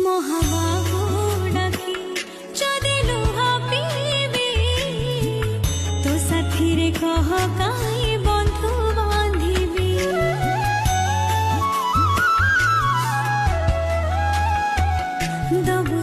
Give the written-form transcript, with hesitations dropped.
মহাবাহু ডাকি যদি লুহা পিবি তো সাথীরে কহ কাই বন্ধু বান্ধিবি দবু